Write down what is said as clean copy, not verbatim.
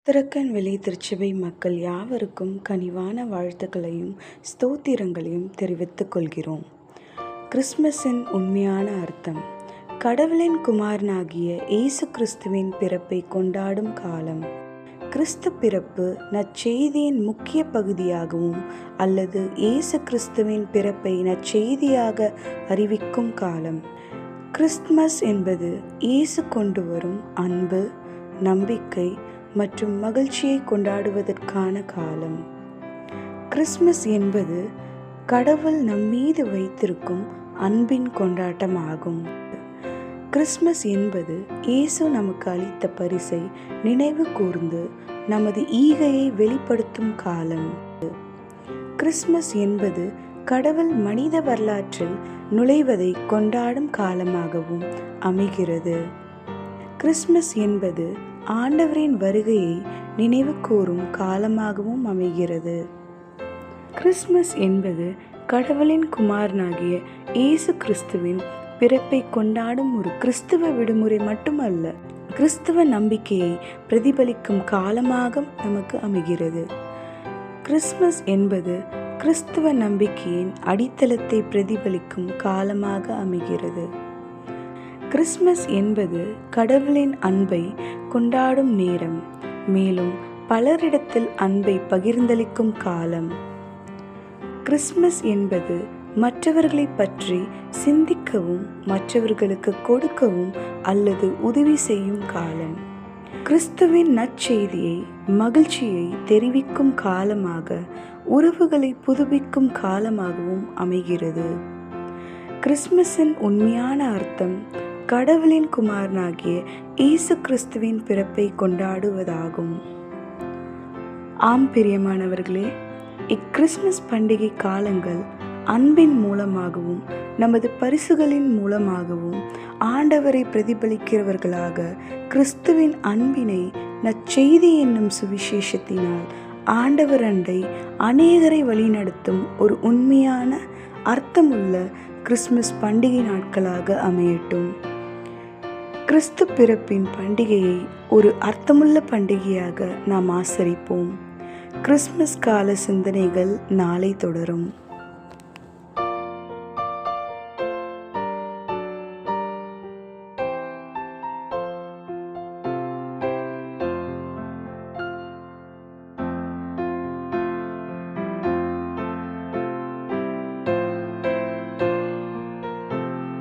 திருக்கன்வெளி திருச்சபை மக்கள் யாவருக்கும் கனிவான வாழ்த்துக்களையும் ஸ்தோத்திரங்களையும் தெரிவித்துக் கொள்கிறோம். கிறிஸ்மஸின் உண்மையான அர்த்தம். கடவுளின் குமாரனாகிய இயேசு கிறிஸ்துவின் பிறப்பை கொண்டாடும் காலம். கிறிஸ்து பிறப்பு நற்செய்தியின் முக்கிய பகுதியாகவும் அல்லது இயேசு கிறிஸ்துவின் பிறப்பை நற்செய்தியாக அறிவிக்கும் காலம். கிறிஸ்துமஸ் என்பது இயேசு கொண்டு வரும் அன்பு, நம்பிக்கை மற்றும் மகிழ்ச்சியை கொண்டாடுவதற்கான காலம். கிறிஸ்மஸ் என்பது கடவுள் நம்மீது வைத்திருக்கும் அன்பின் கொண்டாட்டமாகும். கிறிஸ்மஸ் என்பது இயேசு நமக்கு அளித்த பரிசை நினைவு கூர்ந்து நமது ஈகையை வெளிப்படுத்தும் காலம். கிறிஸ்மஸ் என்பது கடவுள் மனித வரலாற்றில் நுழைவதை கொண்டாடும் காலமாகவும் அமைகிறது. கிறிஸ்மஸ் என்பது ஆண்டவரின் வருகையை நினைவு கூறும் காலமாகவும் அமைகிறது. கிறிஸ்மஸ் என்பது கடவுளின் குமாரனாகிய இயேசு கிறிஸ்துவின் பிறப்பை கொண்டாடும் ஒரு கிறிஸ்துவ விடுமுறை மட்டுமல்ல, கிறிஸ்துவ நம்பிக்கையை பிரதிபலிக்கும் காலமாக நமக்கு அமைகிறது. கிறிஸ்மஸ் என்பது கிறிஸ்துவ நம்பிக்கையின் அடித்தளத்தை பிரதிபலிக்கும் காலமாக அமைகிறது. கிறிஸ்மஸ் என்பது கடவுளின் அன்பை கொண்டாடும் நேரம், மேலும் பலரிடத்தில் அன்பை பகிர்ந்தளிக்கும் காலம். கிறிஸ்மஸ் என்பது மற்றவர்களை பற்றி சிந்திக்கவும் மற்றவர்களுக்கு கொடுக்கவும் அல்லது உதவி செய்யும் காலம். கிறிஸ்துவின் நற்செய்தியை மகிழ்ச்சியை தெரிவிக்கும் காலமாக, உறவுகளை புதுப்பிக்கும் காலமாகவும் அமைகிறது. கிறிஸ்மஸின் உண்மையான அர்த்தம் கடவுளின் குமாரனாகிய இயேசு கிறிஸ்துவின் பிறப்பை கொண்டாடுவதாகும். ஆம் பிரியமானவர்களே, இக்கிறிஸ்மஸ் பண்டிகை காலங்கள் அன்பின் மூலமாகவும் நமது பரிசுகளின் மூலமாகவும் ஆண்டவரை பிரதிபலிக்கிறவர்களாக கிறிஸ்துவின் அன்பினை நற்செய்தி என்னும் சுவிசேஷத்தினால் ஆண்டவர் அண்டை அநேகரை வழிநடத்தும் ஒரு உண்மையான அர்த்தமுள்ள கிறிஸ்மஸ் பண்டிகை நாட்களாக அமையட்டும். கிறிஸ்து பிறப்பின் பண்டிகையை ஒரு அர்த்தமுள்ள பண்டிகையாக நாம் ஆசரிப்போம். கிறிஸ்மஸ் கால சிந்தனைகள் நாளை தொடரும்.